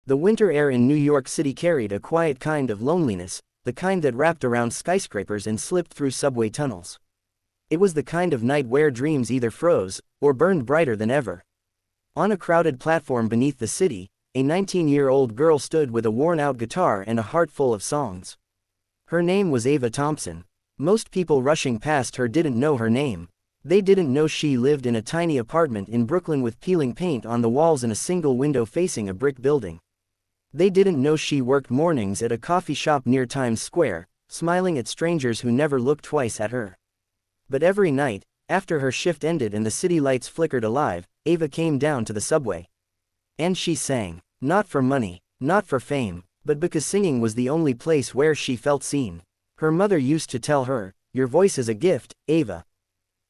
The winter air in New York City carried a quiet kind of loneliness, the kind that wrapped around skyscrapers and slipped through subway tunnels. It was the kind of night where dreams either froze, or burned brighter than ever. On a crowded platform beneath the city, a 19-year-old girl stood with a worn-out guitar and a heart full of songs. Her name was Ava Thompson. Most people rushing past her didn't know her name. They didn't know she lived in a tiny apartment in Brooklyn with peeling paint on the walls and a single window facing a brick building. They didn't know she worked mornings at a coffee shop near Times Square, smiling at strangers who never looked twice at her. But every night, after her shift ended and the city lights flickered alive, Ava came down to the subway. And she sang, not for money, not for fame, but because singing was the only place where she felt seen. Her mother used to tell her, "Your voice is a gift, Ava.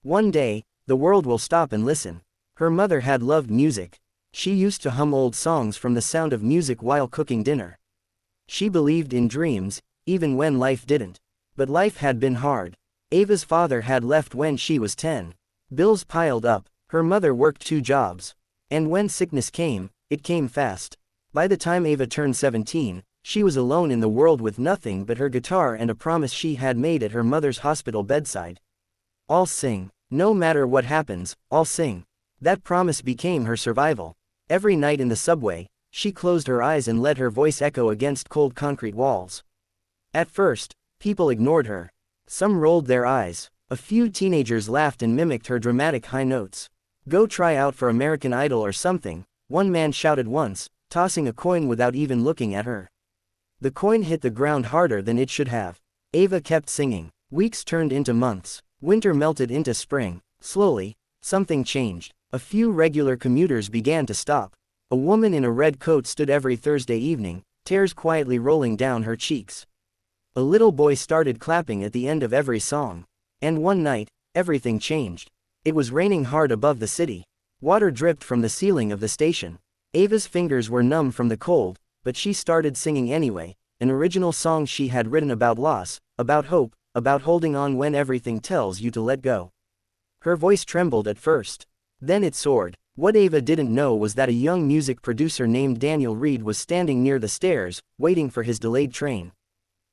One day, the world will stop and listen." Her mother had loved music. She used to hum old songs from the sound of music while cooking dinner. She believed in dreams, even when life didn't. But life had been hard. Ava's father had left when she was 10. Bills piled up, her mother worked 2 jobs. And when sickness came, it came fast. By the time Ava turned 17, she was alone in the world with nothing but her guitar and a promise she had made at her mother's hospital bedside. "I'll sing. No matter what happens, I'll sing." That promise became her survival. Every night in the subway, she closed her eyes and let her voice echo against cold concrete walls. At first, people ignored her. Some rolled their eyes. A few teenagers laughed and mimicked her dramatic high notes. "Go try out for American Idol or something," one man shouted once, tossing a coin without even looking at her. The coin hit the ground harder than it should have. Ava kept singing. Weeks turned into months. Winter melted into spring. Slowly, something changed. A few regular commuters began to stop. A woman in a red coat stood every Thursday evening, tears quietly rolling down her cheeks. A little boy started clapping at the end of every song. And one night, everything changed. It was raining hard above the city. Water dripped from the ceiling of the station. Ava's fingers were numb from the cold, but she started singing anyway, an original song she had written about loss, about hope, about holding on when everything tells you to let go. Her voice trembled at first. Then it soared. What Ava didn't know was that a young music producer named Daniel Reed was standing near the stairs, waiting for his delayed train.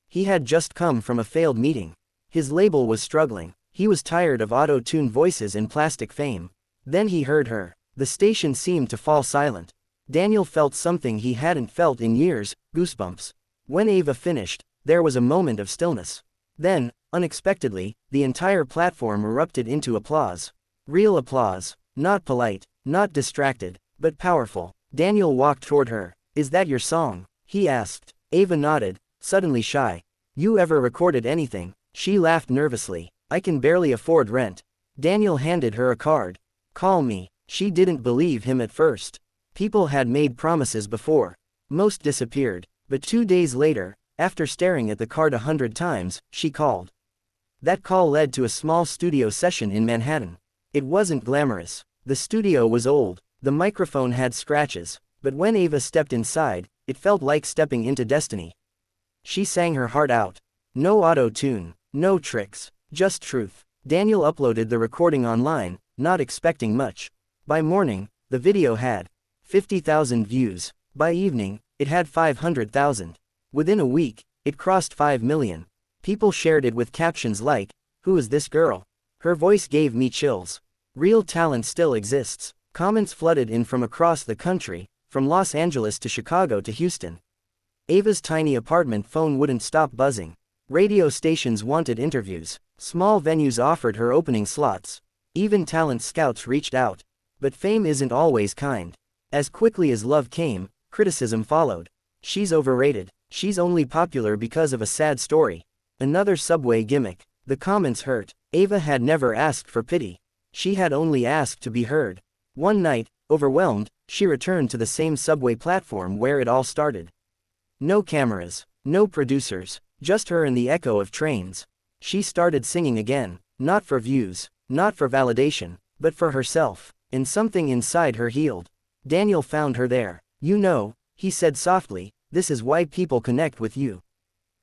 He had just come from a failed meeting. His label was struggling. He was tired of auto-tuned voices and plastic fame. Then he heard her. The station seemed to fall silent. Daniel felt something he hadn't felt in years, goosebumps. When Ava finished, there was a moment of stillness. Then, unexpectedly, the entire platform erupted into applause. Real applause. Not polite, not distracted, but powerful. Daniel walked toward her. "Is that your song?" he asked. Ava nodded, suddenly shy. "You ever recorded anything?" She laughed nervously. "I can barely afford rent." Daniel handed her a card. "Call me." She didn't believe him at first. People had made promises before. Most disappeared. But 2 days later, after staring at the card 100 times, she called. That call led to a small studio session in Manhattan. It wasn't glamorous. The studio was old. The microphone had scratches. But when Ava stepped inside, it felt like stepping into destiny. She sang her heart out. No auto-tune, no tricks, just truth. Daniel uploaded the recording online, not expecting much. By morning, the video had 50,000 views. By evening, it had 500,000. Within a week, it crossed 5 million. People shared it with captions like, "Who is this girl? Her voice gave me chills." Real talent still exists. Comments flooded in from across the country, from Los Angeles to Chicago to Houston. Ava's tiny apartment phone wouldn't stop buzzing. Radio stations wanted interviews. Small venues offered her opening slots. Even talent scouts reached out. But fame isn't always kind. As quickly as love came, criticism followed. "She's overrated. She's only popular because of a sad story. Another subway gimmick." The comments hurt. Ava had never asked for pity. She had only asked to be heard. One night, overwhelmed, she returned to the same subway platform where it all started. No cameras, no producers, just her and the echo of trains. She started singing again, not for views, not for validation, but for herself, and something inside her healed. Daniel found her there. "You know," he said softly, "this is why people connect with you.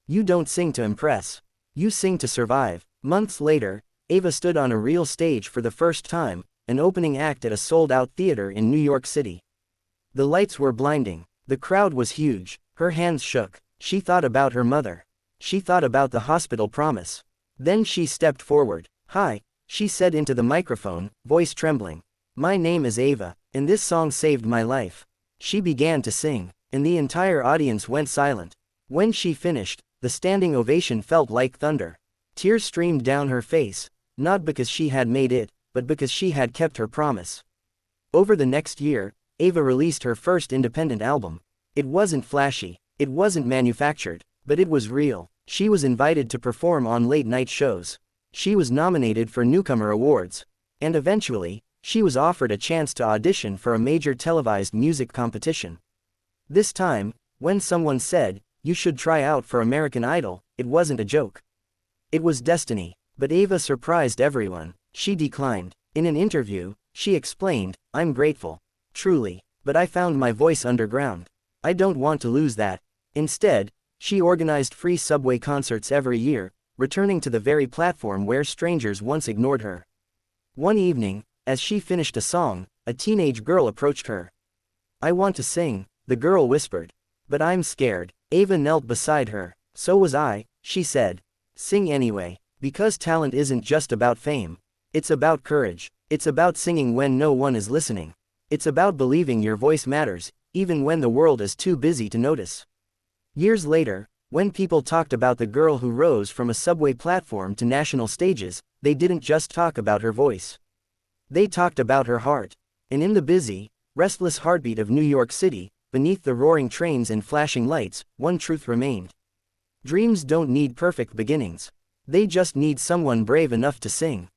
You don't sing to impress. You sing to survive." Months later, Ava stood on a real stage for the first time, an opening act at a sold-out theater in New York City. The lights were blinding. The crowd was huge, her hands shook. She thought about her mother. She thought about the hospital promise. Then she stepped forward. "Hi," she said into the microphone, voice trembling. "My name is Ava, and this song saved my life." She began to sing, and the entire audience went silent. When she finished, the standing ovation felt like thunder. Tears streamed down her face, not because she had made it, but because she had kept her promise. Over the next year, Ava released her first independent album. It wasn't flashy, it wasn't manufactured, but it was real. She was invited to perform on late-night shows. She was nominated for Newcomer Awards. And eventually, she was offered a chance to audition for a major televised music competition. This time, when someone said, "You should try out for American Idol," it wasn't a joke. It was destiny. But Ava surprised everyone. She declined. In an interview, she explained, "I'm grateful. Truly. But I found my voice underground. I don't want to lose that." Instead, she organized free subway concerts every year, returning to the very platform where strangers once ignored her. One evening, as she finished a song, a teenage girl approached her. "I want to sing," the girl whispered. "But I'm scared." Ava knelt beside her. "So was I," she said. "Sing anyway. Because talent isn't just about fame. It's about courage. It's about singing when no one is listening. It's about believing your voice matters, even when the world is too busy to notice." Years later, when people talked about the girl who rose from a subway platform to national stages, they didn't just talk about her voice. They talked about her heart. And in the busy, restless heartbeat of New York City, beneath the roaring trains and flashing lights, one truth remained. Dreams don't need perfect beginnings. They just need someone brave enough to sing.